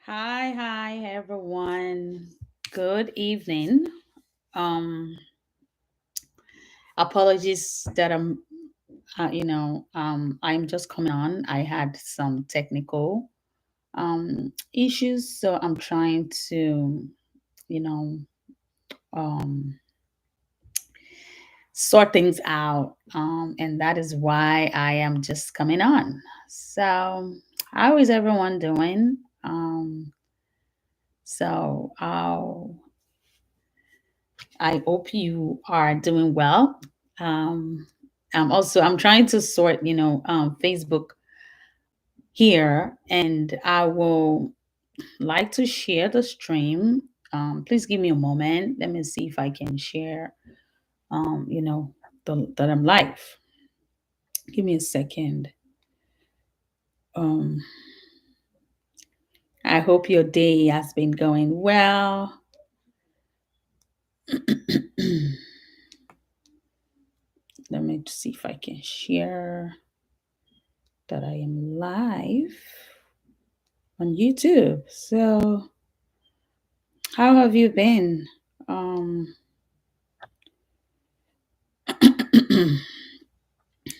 Hi, everyone. Good evening. Um, Apologies that I'm just coming on. I had some technical issues, so I'm trying to, you know, um, sort things out, and that is why I am just coming on. So, how is everyone doing? I hope you are doing well. Um, I'm trying to sort, Facebook here, and I will like to share the stream. Please give me a moment. Let me see if I can share, that I'm live. Give me a second. Um, I hope your day has been going well. Let me see if I can share that I am live on YouTube. So, how have you been? Um,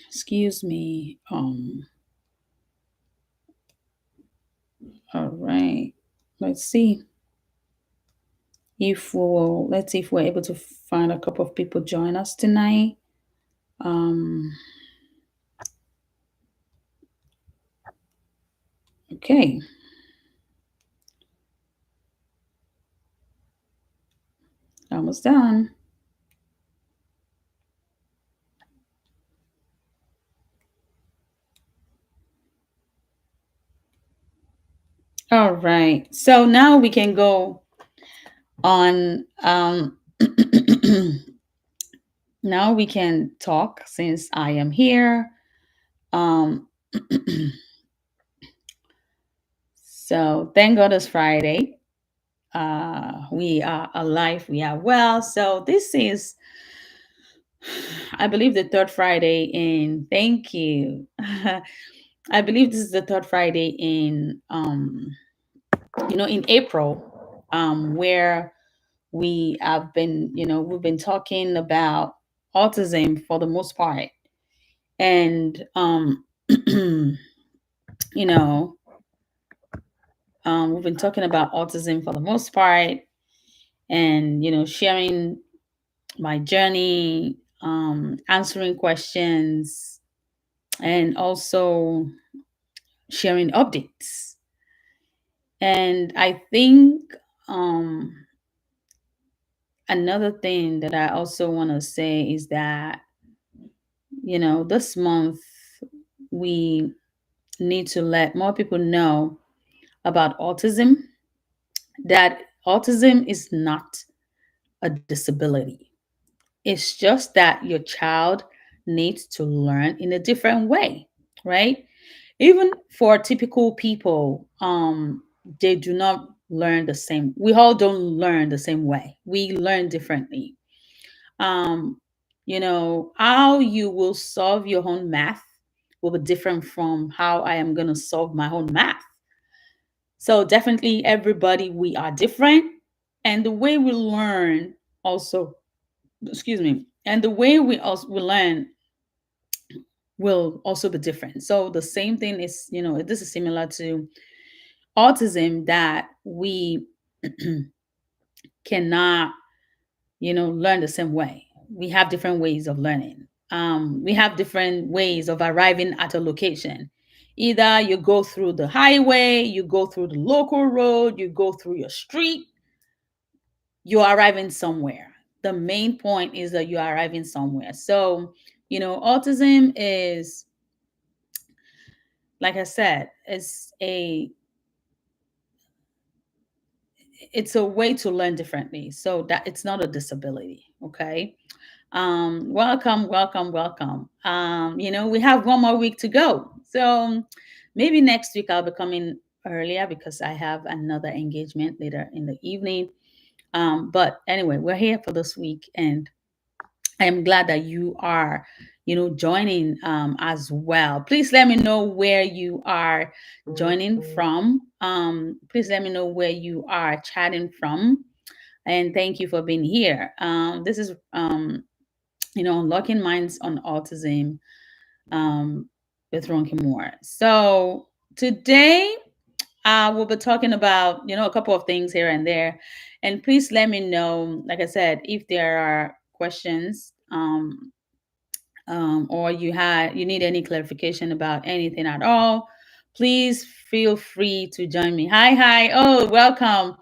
excuse me. All right. Let's see let's see if we're able to find a couple of people join us tonight. Um, okay. Almost done. All right. So now we can go on. Now we can talk since I am here. Um, so thank God it's Friday. We are alive, we are well. So this is, I believe, the third Friday in. Thank you. I believe this is the third Friday in April, where we've been talking about autism for the most part, and you know, we've been talking about autism for the most part, and sharing my journey, answering questions, and also sharing updates. And I think um, another thing that I also want to say is that, this month we need to let more people know about autism, that autism is not a disability. It's just that your child needs to learn in a different way, right? Even for typical people, they do not learn the same. We all don't learn the same way. We learn differently. Um, how you will solve your own math will be different from how I am going to solve my own math. So definitely, everybody, we are different, and the way we learn also, excuse me, and the way we learn will also be different. So the same thing is, this is similar to autism, that we cannot, learn the same way. We have different ways of learning. We have different ways of arriving at a location. Either you go through the highway, you go through the local road, you go through your street, you're arriving somewhere. The main point is that you're arriving somewhere. So, autism is, like I said, it's a way to learn differently. So that it's not a disability. Okay. Welcome. We have one more week to go. So maybe next week I'll be coming earlier because I have another engagement later in the evening. But anyway, we're here for this week, and I am glad that you are, joining as well. Please let me know where you are joining from. Please let me know where you are chatting from. And thank you for being here. This is, Unlocking Minds on Autism um, with Ronki Moore. So today we'll be talking about, a couple of things here and there. And please let me know, like I said, if there are questions, or you need any clarification about anything at all, please feel free to join me. Hi. Oh, welcome.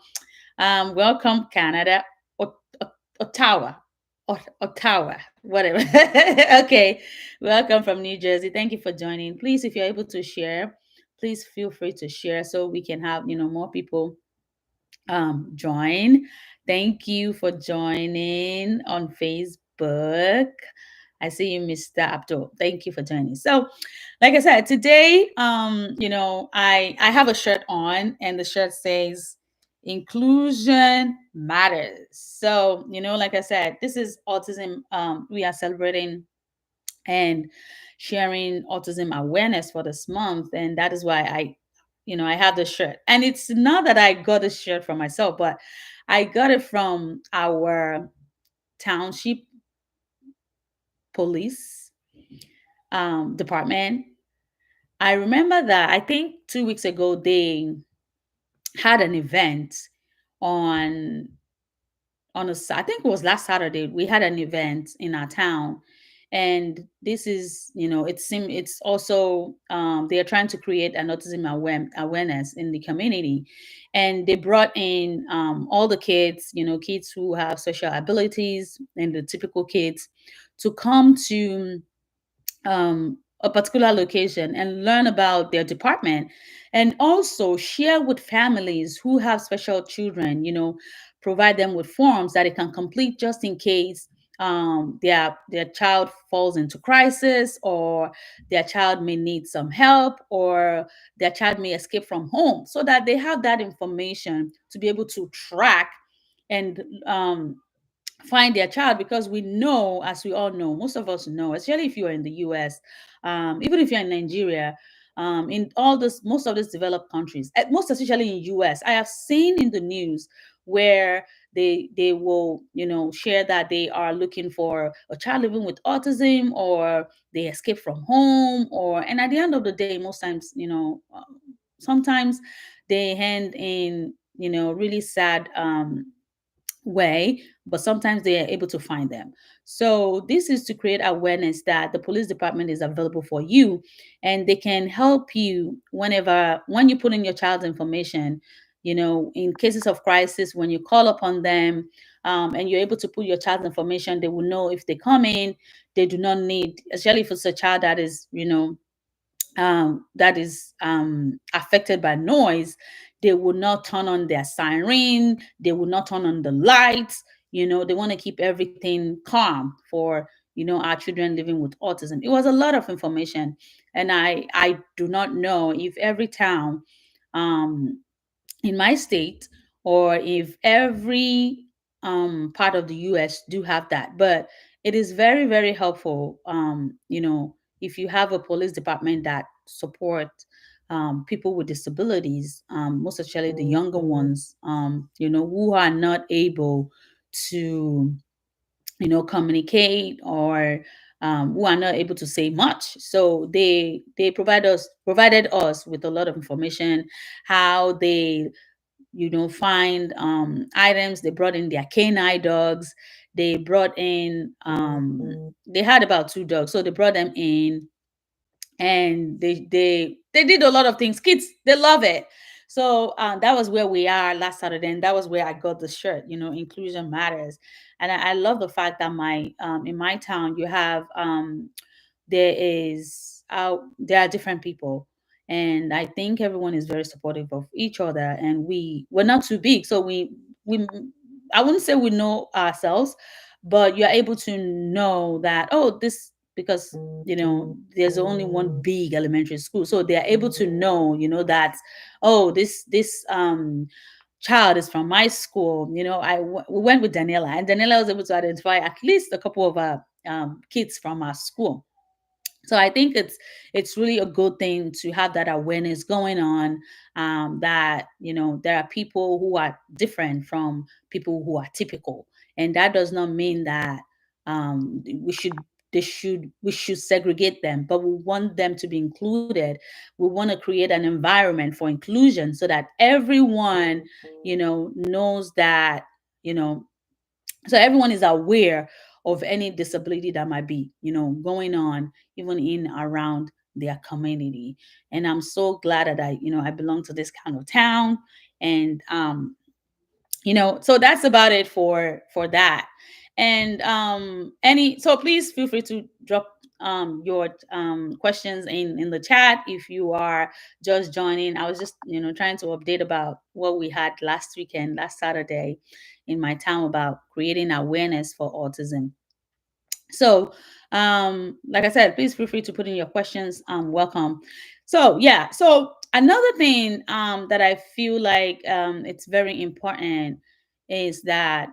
Welcome, Canada. Ottawa. Ottawa, whatever. Okay. Welcome from New Jersey. Thank you for joining. Please, if you're able to share, please feel free to share so we can have, more people join. Thank you for joining on Facebook. I see you, Mr. Abdul. Thank you for joining. So, like I said, today, I have a shirt on, and the shirt says "Inclusion Matters." So, like I said, this is autism. We are celebrating and sharing autism awareness for this month, and that is why I have the shirt. And it's not that I got this shirt for myself, but I got it from our township police department. I remember that I think 2 weeks ago they had an event on I think it was last Saturday. We had an event in our town, and this is, it's also, they are trying to create an autism awareness in the community, and they brought in all the kids, kids who have social abilities and the typical kids, to come to a particular location and learn about their department, and also share with families who have special children, provide them with forms that they can complete just in case their child falls into crisis, or their child may need some help, or their child may escape from home, so that they have that information to be able to track and find their child. Because we know, as we all know, most of us know, especially if you are in the US, even if you're in Nigeria, in all this, most of these developed countries, most especially in US, I have seen in the news where they will, share that they are looking for a child living with autism, or they escape from home, and at the end of the day, most times, sometimes they end in, really sad way, but sometimes they are able to find them. So this is to create awareness that the police department is available for you, and they can help you when you put in your child's information, in cases of crisis, when you call upon them, and you're able to put your child's information, they will know if they come in, they do not need, especially if it's a child that is, affected by noise, they will not turn on their siren, they will not turn on the lights. They want to keep everything calm for, our children living with autism. It was a lot of information, and I do not know if every town um, in my state, or if every part of the US do have that. But it is very, very helpful, if you have a police department that support people with disabilities, most especially the younger ones, who are not able to, communicate, or who are not able to say much. So they provided us with a lot of information, how they, find items. They brought in their canine dogs. They brought in, they had about 2 dogs, so they brought them in, and they did a lot of things. Kids, they love it. So that was where we are last Saturday, and that was where I got the shirt. Inclusion matters, and I love the fact that my in my town you have there are different people, and I think everyone is very supportive of each other, and we're not too big, so we I wouldn't say we know ourselves, but you're able to know that, oh, this, because there's only one big elementary school, so they're able to know, that, oh, this child is from my school. We went with Daniela, and Daniela was able to identify at least a couple of kids from our school. So I think it's really a good thing to have that awareness going on, that there are people who are different from people who are typical, and that does not mean that we should segregate them, but we want them to be included. We want to create an environment for inclusion so that everyone knows that, you know so everyone is aware of any disability that might be going on even in around their community. And I'm so glad that I belong to this kind of town. And so that's about it for that. And any so please feel free to drop your questions in the chat if you are just joining. I was just trying to update about what we had last Saturday in my town about creating awareness for autism. So, like I said, please feel free to put in your questions. Welcome. So, yeah. So, another thing that I feel like it's very important is that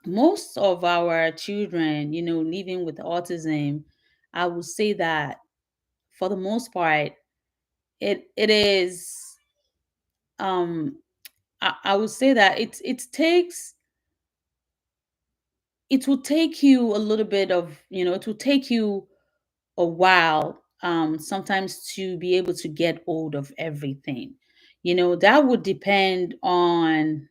most of our children, living with autism, I would say that for the most part, it is. I would say that it will take you a little bit of it will take you a while, sometimes, to be able to get hold of everything. That would depend on.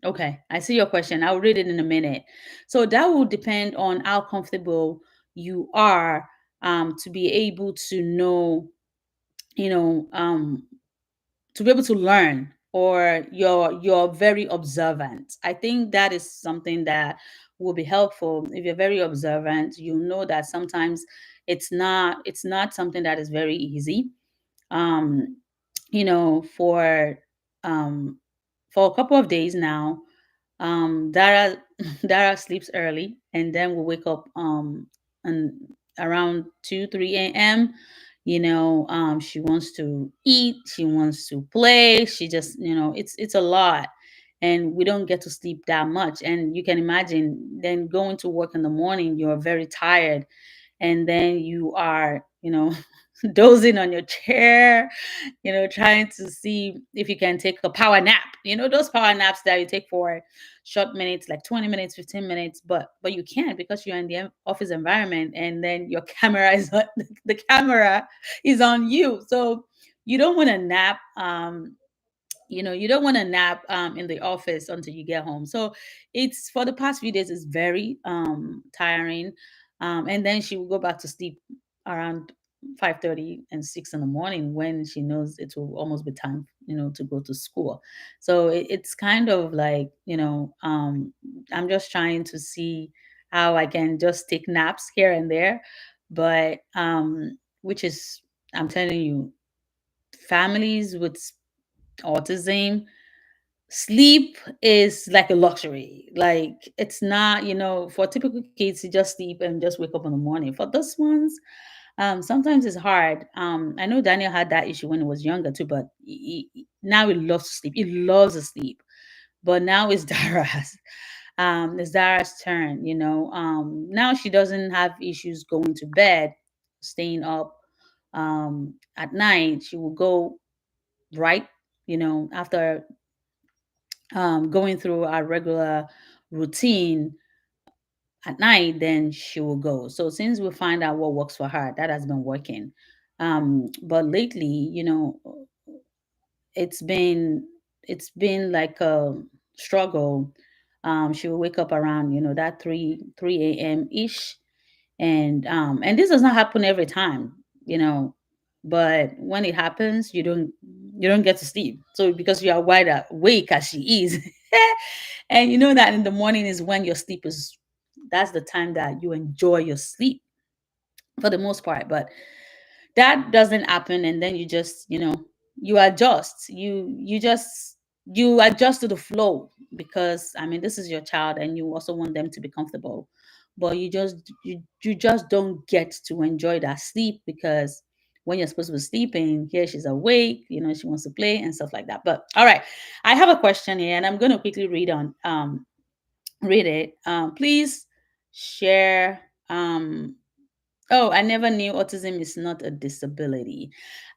Okay, I see your question. I'll read it in a minute. So that will depend on how comfortable you are, to be able to know, you know, to be able to learn, or you're very observant. I think that is something that will be helpful. If you're very observant, you know that sometimes it's not something that is very easy. um you know for um for a couple of days now, Dara Dara sleeps early, and then will wake up and around 2 3 a.m. She wants to eat, she wants to play, she just it's a lot, and we don't get to sleep that much. And you can imagine, then going to work in the morning, you're very tired, and then you are dozing on your chair, trying to see if you can take a power nap. Those power naps that you take for short minutes, like 20 minutes, 15 minutes, but you can't, because you're in the office environment, and then your camera is on, the camera is on you. So you don't want to nap. You don't want to nap in the office until you get home. So it's for the past few days, it's very tiring. And then she will go back to sleep around 5:30 and 6 in the morning, when she knows it will almost be time to go to school. So it's kind of like, I'm just trying to see how I can just take naps here and there. But which is, I'm telling you, families with autism, sleep is like a luxury. Like, it's not, for typical kids to just sleep and just wake up in the morning. For those ones, sometimes it's hard. I know Daniel had that issue when he was younger too, but now he loves to sleep. He loves to sleep. But now it's Dara's turn. Now she doesn't have issues going to bed, staying up at night. She will go right, after going through our regular routine at night, then she will go. So since we find out what works for her, that has been working. But lately, it's been it's been like a struggle. She will wake up around that 3 a.m. ish, and this does not happen every time, but when it happens, you don't get to sleep, so because you are wide awake as she is. And you know that in the morning is when your sleep is that's the time that you enjoy your sleep for the most part. But that doesn't happen, and then you adjust, you adjust to the flow, because I mean, this is your child, and you also want them to be comfortable. But you just don't get to enjoy that sleep, because when you're supposed to be sleeping, here she's awake, she wants to play and stuff like that. But all right, I have a question here, and I'm going to quickly read it. Please share Um, oh, I never knew autism is not a disability.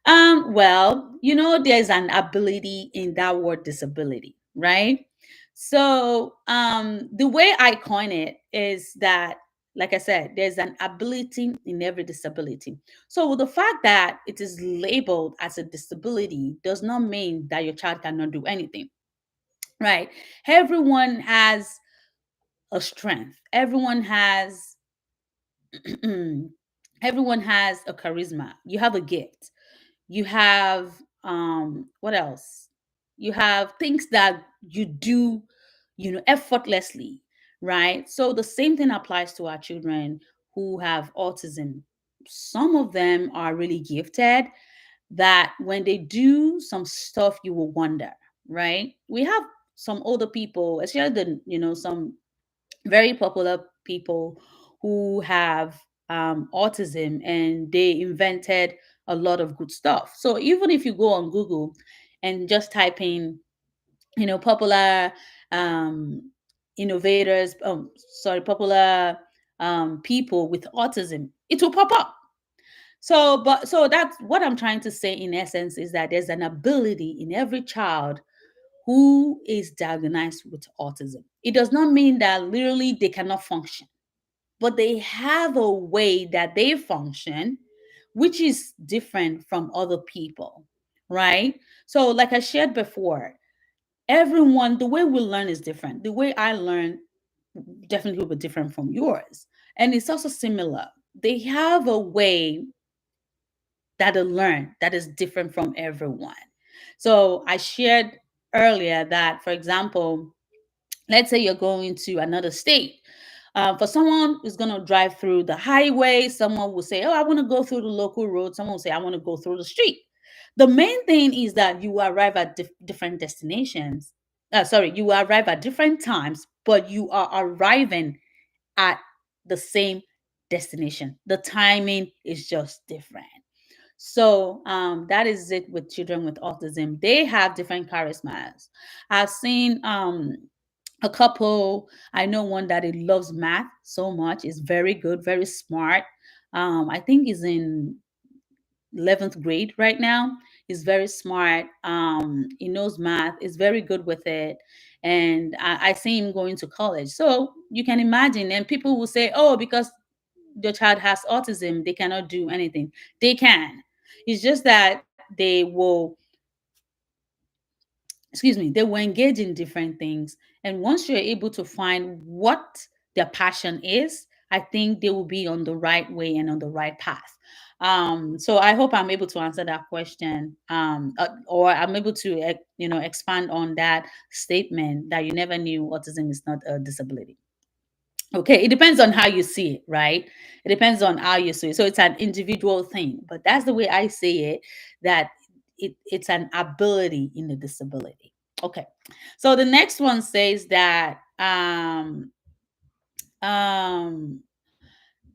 Well, there's an ability in that word disability, right? So, the way I coin it is that, like I said, there's an ability in every disability. So, the fact that it is labeled as a disability does not mean that your child cannot do anything, right? Everyone has a strength. Everyone has a charisma. You have a gift. You have what else? You have things that you do, effortlessly, right? So the same thing applies to our children who have autism. Some of them are really gifted that when they do some stuff you will wonder, right? We have some older people, especially some very popular people who have autism, and they invented a lot of good stuff. So even if you go on Google and just type in, popular um, innovators, sorry, popular people with autism, it will pop up. So that's what I'm trying to say in essence, is that there's an ability in every child who is diagnosed with autism. It does not mean that literally they cannot function, but they have a way that they function, which is different from other people, right? So, like I shared before, everyone, the way we learn is different. The way I learn definitely will be different from yours. And it's also similar. They have a way that they learn that is different from everyone. So, I shared earlier that, for example, let's say you're going to another state. For someone who's going to drive through the highway, someone will say, "Oh, I want to go through the local road." Someone will say, "I want to go through the street." The main thing is that you arrive at different destinations. Sorry, you arrive at different times, but you are arriving at the same destination. The timing is just different. So that is it with children with autism. They have different charismas. I've seen a couple. I know one that it loves math so much. Is very good, very smart. I think he's in 11th grade right now. He's very smart. He knows math. Is very good with it. And I see him going to college. So you can imagine. And people will say, "Oh, because your child has autism, they cannot do anything." They can. It's just that they will engage in different things. And once you're able to find what their passion is, I think they will be on the right way and on the right path. So I hope I'm able to answer that question, or I'm able to, expand on that statement that you never knew autism is not a disability. Okay, it depends on how you see it, right? It depends on how you see it. So it's an individual thing, but that's the way I see it, that it's an ability in the disability. Okay. So the next one says that um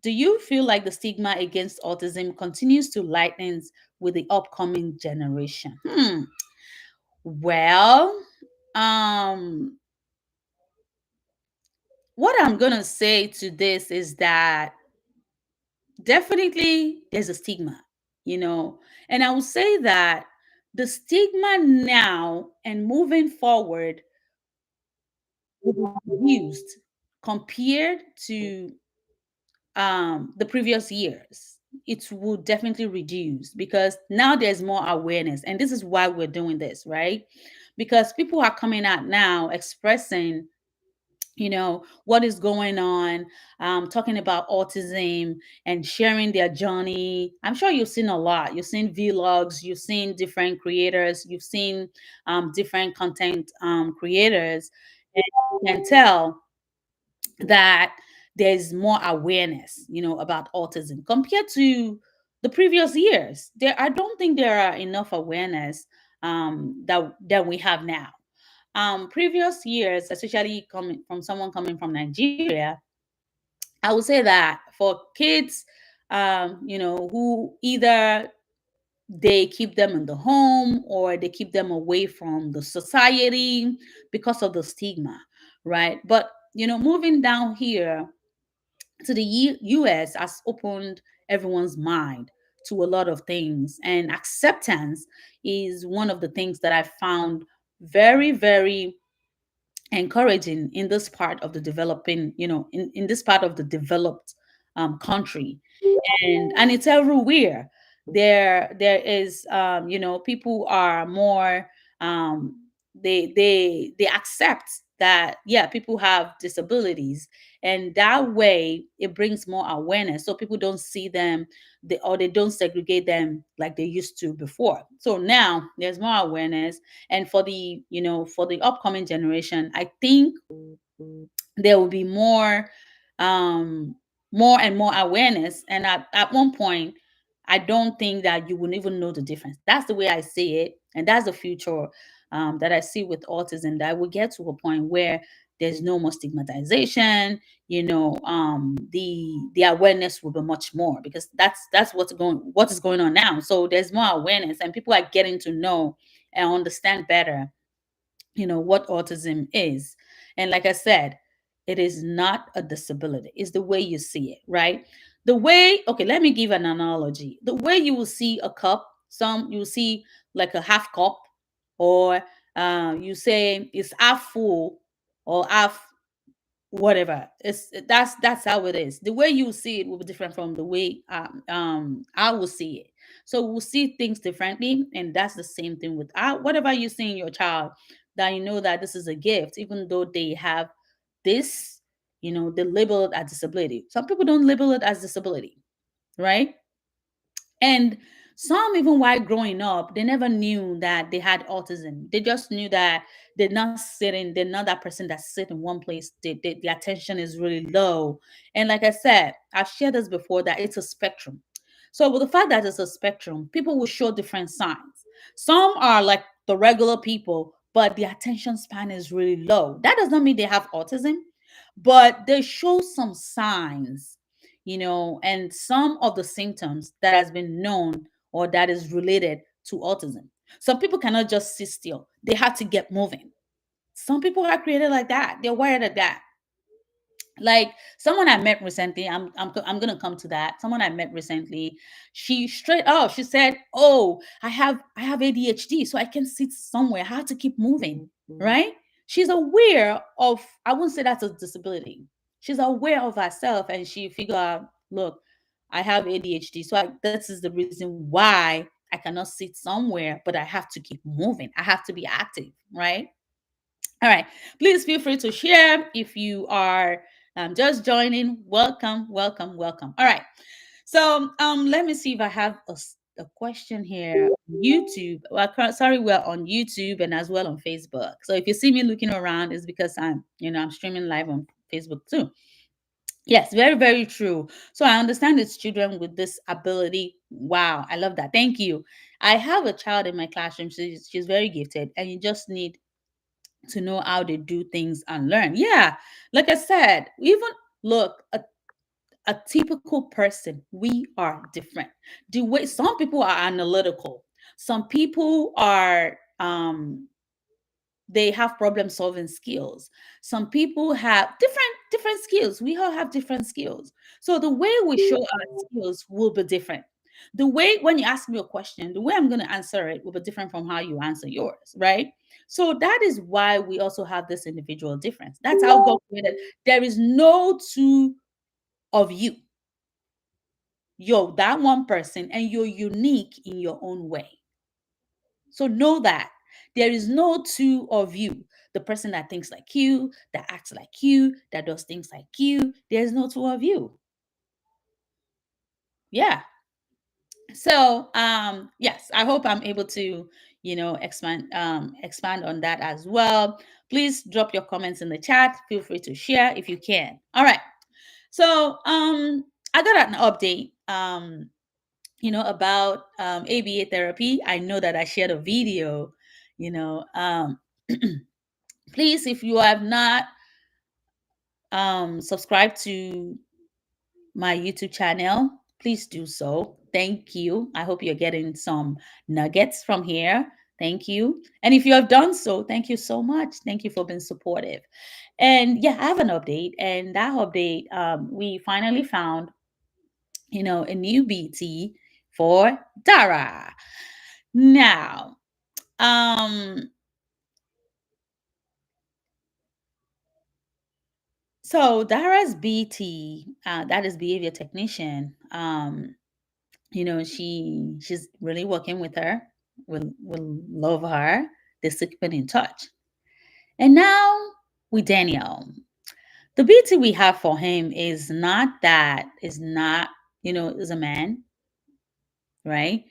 do you feel like the stigma against autism continues to lighten with the upcoming generation? Well, um what I'm going to say to this is that definitely there's a stigma, you know, and I would say that the stigma now and moving forward will be reduced compared to the previous years. It will definitely reduce because now there's more awareness, and this is why we're doing this, right? Because people are coming out now expressing, what is going on, talking about autism and sharing their journey. I'm sure you've seen a lot. You've seen vlogs, you've seen different creators, you've seen different content creators, and you can tell that there's more awareness, about autism compared to the previous years. I don't think there are enough awareness that we have now. Previous years, especially coming from someone coming from Nigeria, I would say that for kids, who either they keep them in the home or they keep them away from the society because of the stigma, right? But moving down here So the US has opened everyone's mind to a lot of things, and acceptance is one of the things that I found very, very encouraging in this part of the developing, in this part of the developed country. And it's everywhere. There is, people are more, they accept that, yeah, people have disabilities, and that way it brings more awareness, so people don't see them, or they don't segregate them like they used to before. So now there's more awareness, and for the upcoming generation, I think there will be um more and more awareness, and at one point I don't think that you would even know the difference. That's the way I see it, and that's the future that I see with autism, that we get to a point where there's no more stigmatization. The awareness will be much more, because that's what is going on now. So there's more awareness, and people are getting to know and understand better, what autism is. And like I said, it is not a disability, it's the way you see it, right? The way, okay, let me give an analogy. The way you will see a cup, some you will see like a half cup, or you say it's half full, or half whatever. That's how it is. The way you see it will be different from the way I will see it. So we'll see things differently, and that's the same thing with whatever you see in your child, that you know that this is a gift, even though they have this, they label it as disability. Some people don't label it as disability, right? And some, even while growing up, they never knew that they had autism. They just knew that they're not that person that sit in one place. The attention is really low. And like I said, I've shared this before, that it's a spectrum. So with the fact that it's a spectrum, people will show different signs. Some are like the regular people, but the attention span is really low. That does not mean they have autism, but they show some signs, and some of the symptoms that has been known, or that is related to autism. Some people cannot just sit still, they have to get moving. Some people are created like that, they're wired like that. Like someone I met recently, I'm gonna come to that. Someone I met recently, she straight up, she said, "Oh, I have ADHD, so I can sit somewhere. I have to keep moving." Right? She's aware of. I wouldn't say that's a disability. She's aware of herself, and she figure out, look, I have ADHD, so this is the reason why I cannot sit somewhere, but I have to keep moving. I have to be active, right? All right. Please feel free to share if you are just joining. Welcome, welcome, welcome. All right. So let me see if I have a question here on YouTube. Well, sorry, we're on YouTube and as well on Facebook. So if you see me looking around, it's because I'm streaming live on Facebook too. Yes, very, very true. So I understand it's children with this ability. Wow, I love that. Thank you. I have a child in my classroom. She's very gifted, and you just need to know how they do things and learn. Yeah, like I said, even look, a typical person, we are different. The way some people are analytical, some people are they have problem solving skills. Some people have different skills. We all have different skills. So the way we show our skills will be different. The way when you ask me a question, the way I'm going to answer it will be different from how you answer yours, right? So that is why we also have this individual difference. That's how God created. There is no two of you. You're that one person, and you're unique in your own way. So know that there is no two of you. The person that thinks like you, that acts like you, that does things like you, there's no two of you. Yeah. So yes, I hope I'm able to, expand on that as well. Please drop your comments in the chat. Feel free to share if you can. All right. So I got an update about ABA therapy. I know that I shared a video, you know. Please, if you have not subscribed to my YouTube channel, please do so. Thank you. I hope you're getting some nuggets from here. Thank you. And if you have done so, thank you so much. Thank you for being supportive. And yeah, I have an update. And that update, we finally found, a new BT for Dara. Now, um, so Dara's BT, that is behavior technician. She's really working with her. Will love her. They're still keeping in touch. And now with Daniel. The beauty we have for him is not that is not, is a man, right?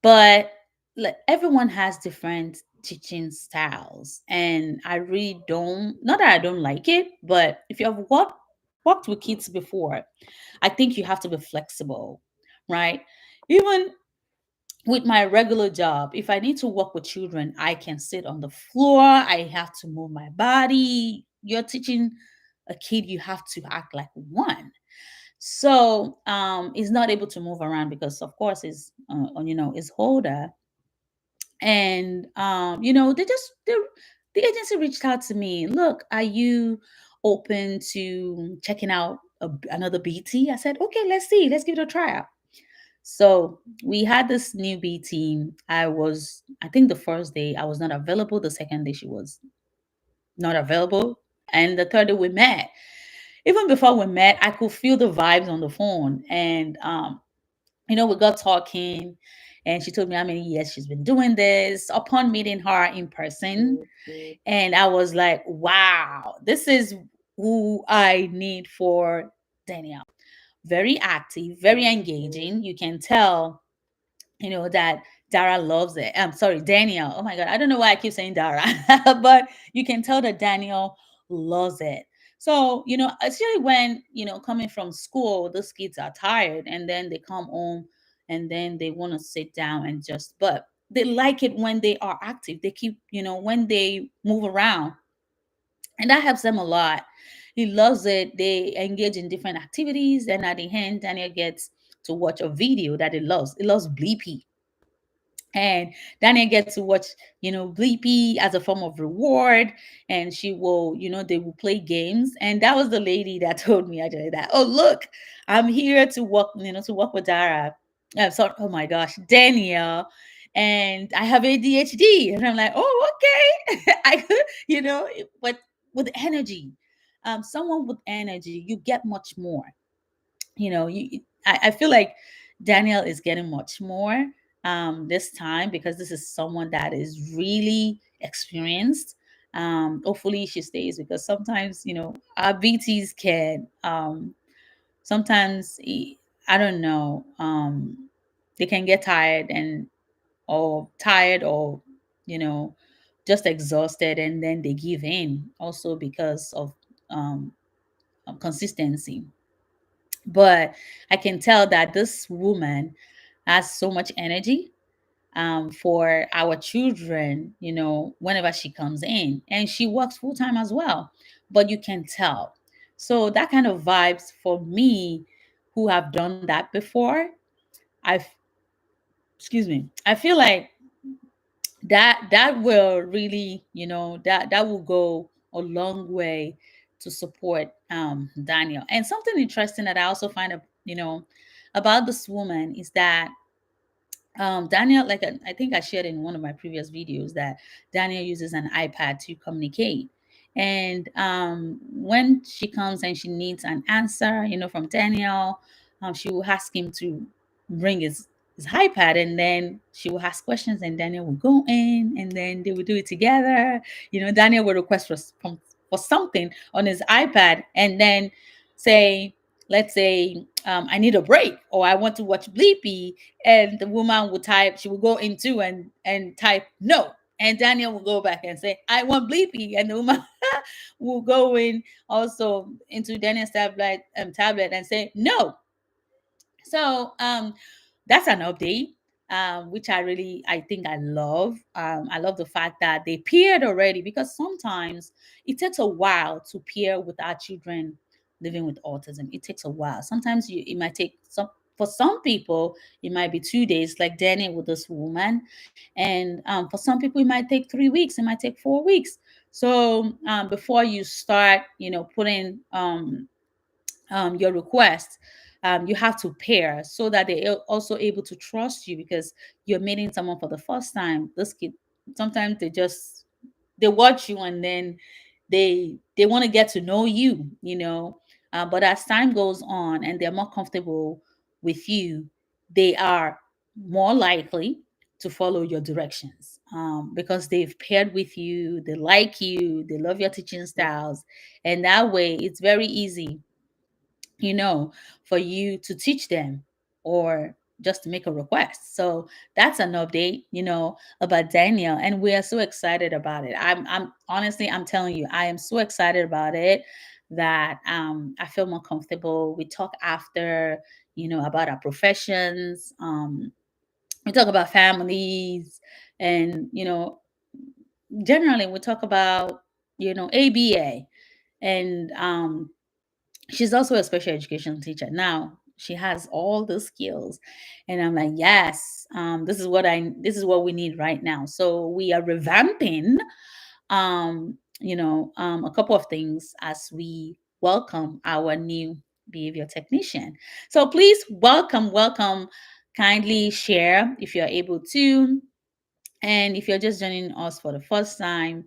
But like everyone has different teaching styles. And I really don't, not that I don't like it, but if you have worked with kids before, I think you have to be flexible, right? Even with my regular job, if I need to work with children, I can sit on the floor, I have to move my body. You're teaching a kid, you have to act like one. So he's not able to move around because of course he's is older. And the agency reached out to me. Look, are you open to checking out another BT? I said, okay, let's see, let's give it a try. So we had this new B team. I think the first day I was not available. The second day she was not available. And the third day we met. Even before we met, I could feel the vibes on the phone. And, we got talking and she told me how many years she's been doing this upon meeting her in person. And I was like, wow, this is who I need for Danielle. Very active, very engaging. You can tell that Dara loves it. I'm sorry, Daniel. Oh my God. I don't know why I keep saying Dara, but you can tell that Daniel loves it. So, especially when, coming from school, those kids are tired and then they come home and then they want to sit down and but they like it when they are active. They keep, when they move around, and that helps them a lot. He loves it. They engage in different activities. And at the end, Daniel gets to watch a video that he loves. He loves Bleepy. And Daniel gets to watch, Bleepy as a form of reward. And she will, they will play games. And that was the lady that told me actually that, oh, look, I'm here to work, to work with Dara. I'm sorry, oh my gosh, Daniel. And I have ADHD. And I'm like, oh, okay. I could, but with energy. Someone with energy, you get much more. I feel like Daniel is getting much more this time because this is someone that is really experienced. Hopefully she stays because sometimes our BTs can sometimes I don't know, they can get tired or you know just exhausted, and then they give in also because of consistency. But I can tell that this woman has so much energy for our children, whenever she comes in. And she works full time as well. But you can tell. So that kind of vibes for me who have done that before. I excuse me. I feel like that will really, that will go a long way to support Daniel. And something interesting that I also find about this woman is that Daniel, like I think I shared in one of my previous videos, that Daniel uses an iPad to communicate. And when she comes and she needs an answer, from Daniel, she will ask him to bring his iPad, and then she will ask questions, and Daniel will go in, and then they will do it together. Daniel will request for something on his iPad, and then say, let's say, I need a break, or I want to watch Bleepy, and the woman will type, she will go into and type no, and Daniel will go back and say, I want Bleepy, and the woman will go in also into Daniel's tablet and say no. So that's an update, which I think I love. I love the fact that they peered already, because sometimes it takes a while to peer with our children living with autism. It takes a while. Sometimes it might take For some people, it might be 2 days, like Daniel with this woman. And for some people, it might take 3 weeks, it might take 4 weeks. So before you start, putting your request, you have to pair so that they're also able to trust you, because you're meeting someone for the first time. This kid, sometimes they watch you, and then they want to get to know you, but as time goes on and they're more comfortable with you, they are more likely to follow your directions, because they've paired with you, they like you, they love your teaching styles, and that way it's very easy, you know, for you to teach them or just to make a request. So that's an update, about Daniel, and we are so excited about it. I'm honestly, I'm telling you, I am so excited about it that I feel more comfortable. We talk after, about our professions. We talk about families, and generally we talk about ABA, and she's also a special education teacher now. She has all the skills, and I'm like, yes, this is what we need right now. So we are revamping, a couple of things as we welcome our new behavior technician. So please welcome, kindly share if you're able to, and if you're just joining us for the first time,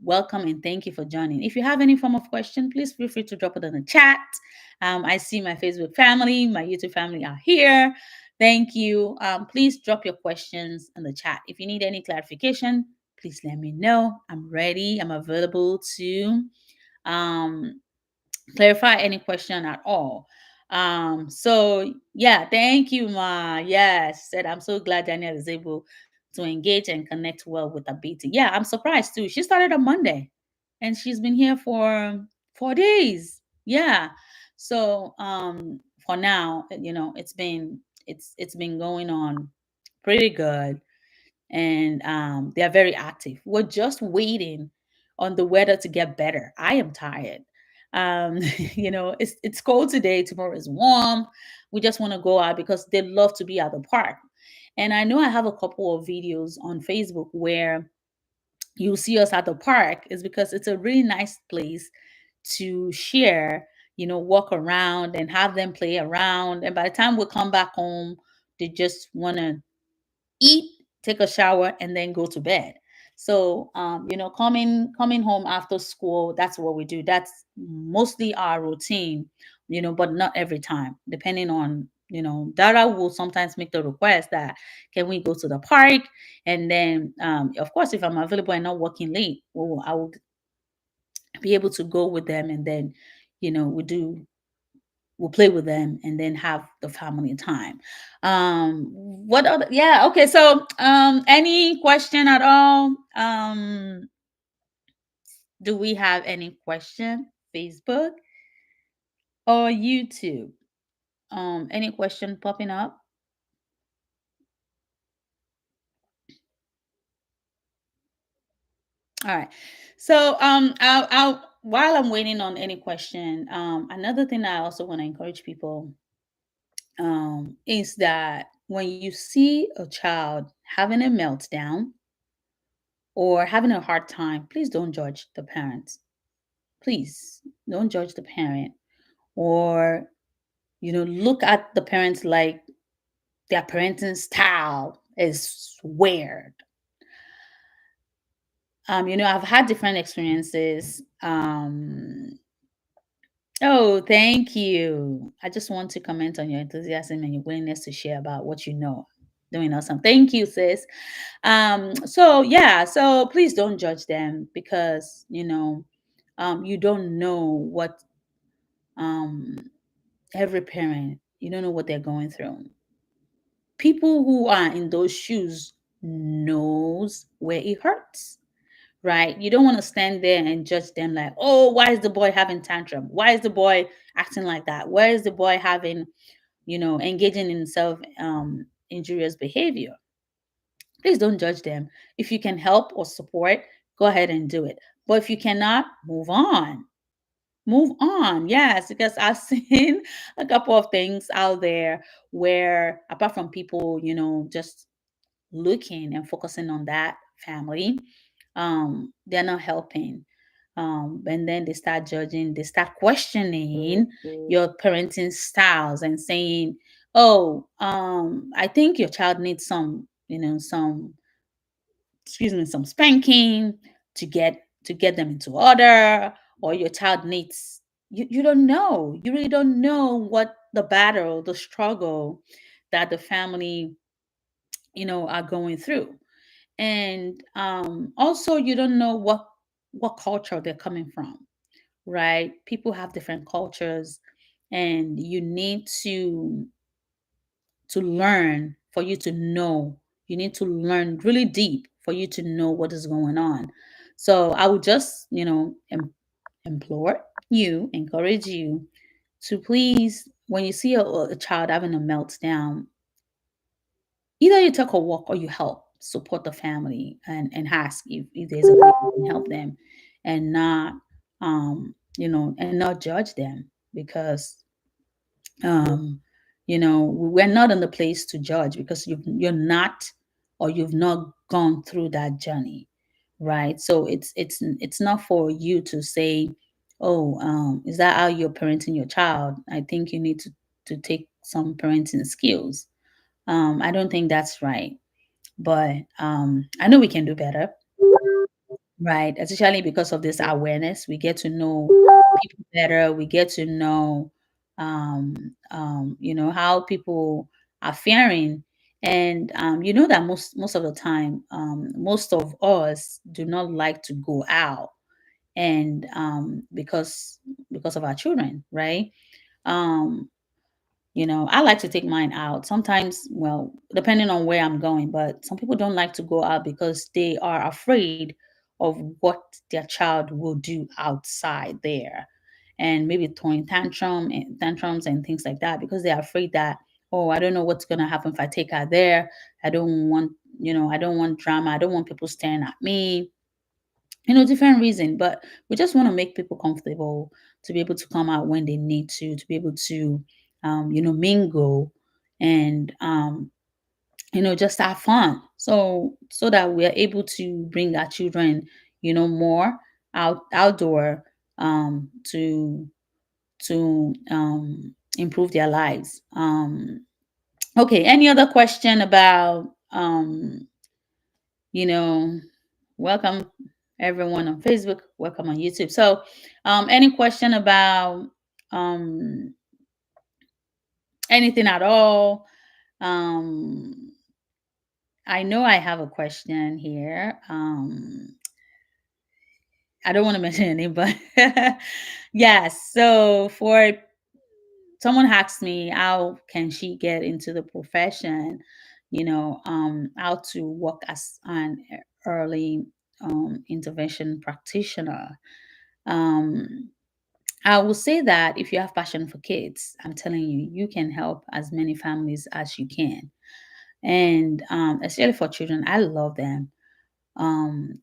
welcome and thank you for joining. If you have any form of question, please feel free to drop it in the chat. I see my Facebook family, my YouTube family are here. Thank you. Please drop your questions in the chat. If you need any clarification, please let me know. I'm ready. I'm available to um, clarify any question at all. So yeah, thank you, Ma. Yes, said I'm so glad Danielle is able to engage and connect well with Abiti. Yeah, I'm surprised too. She started on Monday and she's been here for 4 days. Yeah. So for now, it's been going on pretty good, and they are very active. We're just waiting on the weather to get better. I am tired. It's cold today. Tomorrow is warm. We just want to go out because they love to be at the park. And I know I have a couple of videos on Facebook where you'll see us at the park, is because it's a really nice place to share, walk around and have them play around. And by the time we come back home, they just want to eat, take a shower, and then go to bed. So coming home after school, that's what we do. That's mostly our routine, but not every time. Depending on, Dara will sometimes make the request that can we go to the park, and then of course, if I'm available and not working late, I will be able to go with them, and then we'll play with them and then have the family time. What other, yeah, okay, so any question at all? Do we have any question? Facebook or YouTube? Any question popping up? All right. So I'll while I'm waiting on any question, another thing I also want to encourage people is that when you see a child having a meltdown or having a hard time, please don't judge the parents. Please don't judge the parent, or look at the parents like their parenting style is weird. I've had different experiences. Oh, thank you. I just want to comment on your enthusiasm and your willingness to share about what you know. Doing awesome. Thank you, sis. So yeah, so please don't judge them, because you don't know what um every parent, you don't know what they're going through. People who are in those shoes knows where it hurts, right? You don't want to stand there and judge them like, oh, why is the boy having tantrum? Why is the boy acting like that? Why is the boy having, engaging in self injurious behavior? Please don't judge them. If you can help or support, go ahead and do it. But if you cannot, move on. move on. Yes, because I've seen a couple of things out there where, apart from people, just looking and focusing on that family, they're not helping. And then they start judging, they start questioning your parenting styles and saying, oh, I think your child needs some, some, excuse me, some spanking to get them into order, or your child needs, you don't know. You really don't know what the battle, the struggle that the family, are going through. And also, you don't know what culture they're coming from, right? People have different cultures, and you need to learn for you to know. You need to learn really deep for you to know what is going on. So I would just, implore you, encourage you to please, when you see a child having a meltdown, either you take a walk or you help support the family, and ask if there's a way you can help them, and not and not judge them, because um we're not in the place to judge, because you're not, or you've not gone through that journey, right? So it's not for you to say, oh, is that how you're parenting your child? I think you need to take some parenting skills. I don't think that's right, but I know we can do better, right? Especially because of this awareness, we get to know people better. We get to know, how people are faring, and you know that most of the time, most of us do not like to go out, and because of our children, right? Um, I like to take mine out sometimes, well, depending on where I'm going, but some people don't like to go out because they are afraid of what their child will do outside there, and maybe throwing tantrums and things like that, because they're afraid that, oh, I don't know what's going to happen if I take her there. I don't want, I don't want drama. I don't want people staring at me, different reason, but we just want to make people comfortable to be able to come out when they need to be able to, mingle, and, just have fun. So that we are able to bring our children, more outdoor, to improve their lives. Okay. Any other question about, you know, welcome everyone on Facebook, welcome on YouTube. So, any question about um, anything at all? Um, I know I have a question here. I don't want to mention any, but yes. So, for someone asked me, how can she get into the profession? How to work as an early intervention practitioner. Um, I will say that if you have passion for kids, I'm telling you, you can help as many families as you can. And especially for children, I love them,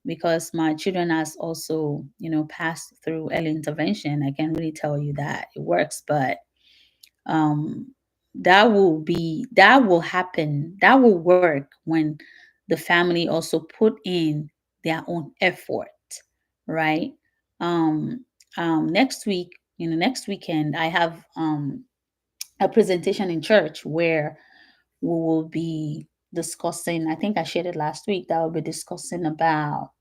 because my children has also, passed through early intervention. I can really tell you that it works, but um, that will work when the family also put in their own effort, right? um, Next week, next weekend, I have a presentation in church where we will be discussing, I think I shared it last week, that will be discussing about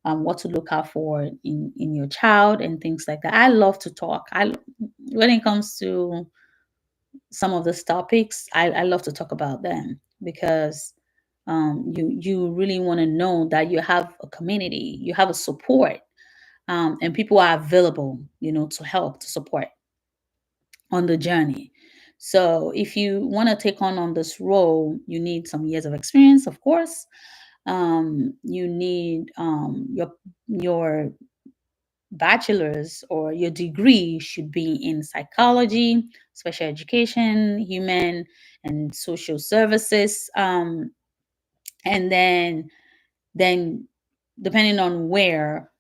what to look out for in your child and things like that. I love to talk. When it comes to some of these topics, I love to talk about them, because you really want to know that you have a community, you have a support, and people are available, to help, to support on the journey. So if you want to take on this role, you need some years of experience, of course. You need your bachelor's or your degree should be in psychology, special education, human and social services, and then depending on where,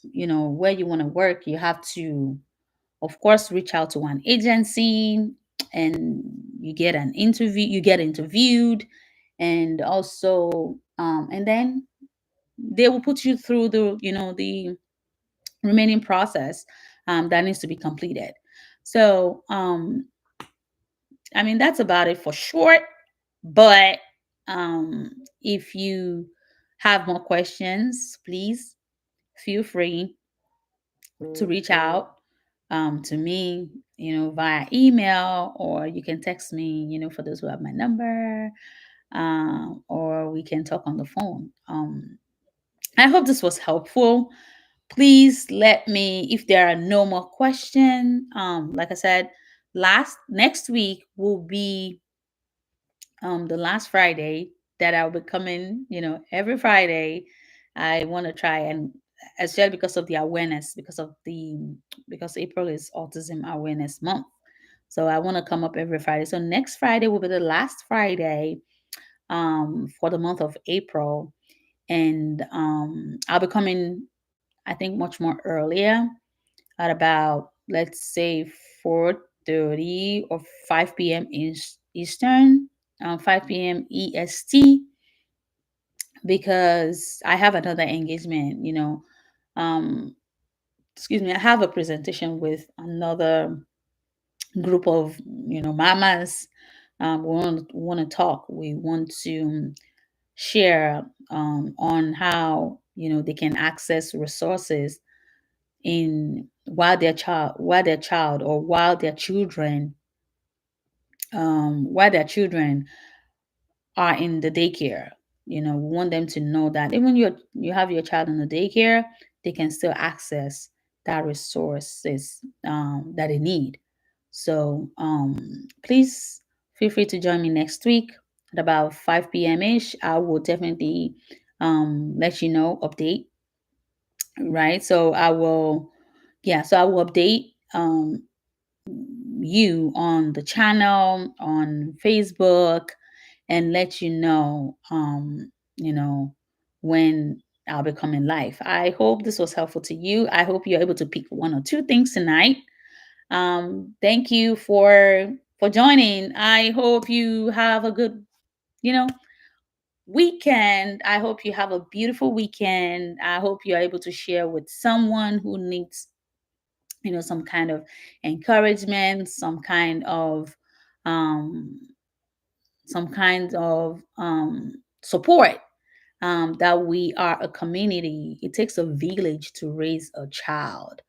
where you want to work, you have to, of course, reach out to an agency, and you get interviewed, and also, and then they will put you through the remaining process that needs to be completed. So, I mean, that's about it for short. But if you have more questions, please feel free to reach out to me, via email, or you can text me, for those who have my number, or we can talk on the phone. I hope this was helpful. Please let me, if there are no more questions, like I said, last next week will be the last Friday that I'll be coming, every Friday. I want to try, and as well, because of the awareness, because April is Autism Awareness Month. So I want to come up every Friday. So next Friday will be the last Friday for the month of April. And I'll be coming, I think, much more earlier, at about, let's say, 4:30 or 5 p.m. Eastern, 5 p.m. EST, because I have another engagement. Um, excuse me, I have a presentation with another group of mamas. We want to talk. We want to share on how they can access resources in while their child, or while their children are in the daycare. We want them to know that even you have your child in the daycare, they can still access that resources that they need. So please feel free to join me next week at about 5 p.m. ish. I will definitely let you know, update, right? So I will, yeah, so I will update you on the channel on Facebook, and let you know, you know, when I'll be coming live. I hope this was helpful to you. I hope you're able to pick one or two things tonight. Thank you for joining. I hope you have a good, you know, weekend. I hope you have a beautiful weekend. I hope you're able to share with someone who needs, some kind of encouragement, um, some kind of support. That we are a community. It takes a village to raise a child,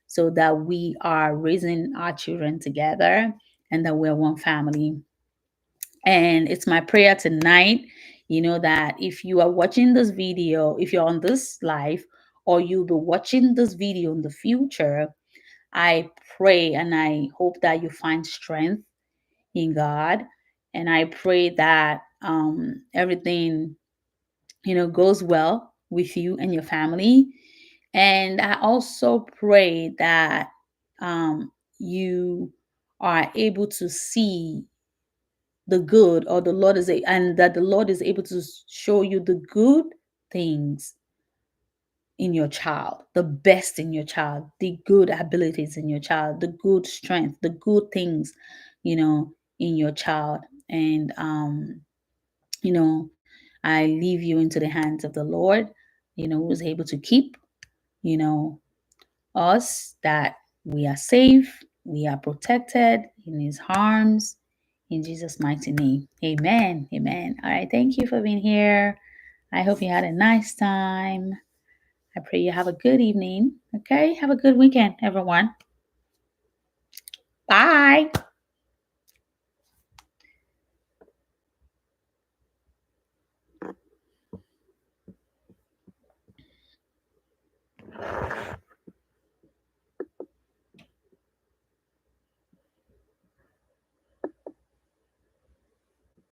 so that we are raising our children together, and that we're one family. And it's my prayer tonight, that if you are watching this video, if you're on this live, or you'll be watching this video in the future, I pray and I hope that you find strength in God. And I pray that everything, goes well with you and your family. And I also pray that you are able to see the good, or and that the Lord is able to show you the good things in your child, the best in your child, the good abilities in your child, the good strength, the good things, in your child. And, you know, I leave you into the hands of the Lord, who's able to keep, you know, us, that we are safe, we are protected in his arms, in Jesus' mighty name. Amen. Amen. All right. Thank you for being here. I hope you had a nice time. I pray you have a good evening. Okay. Have a good weekend, everyone. Bye.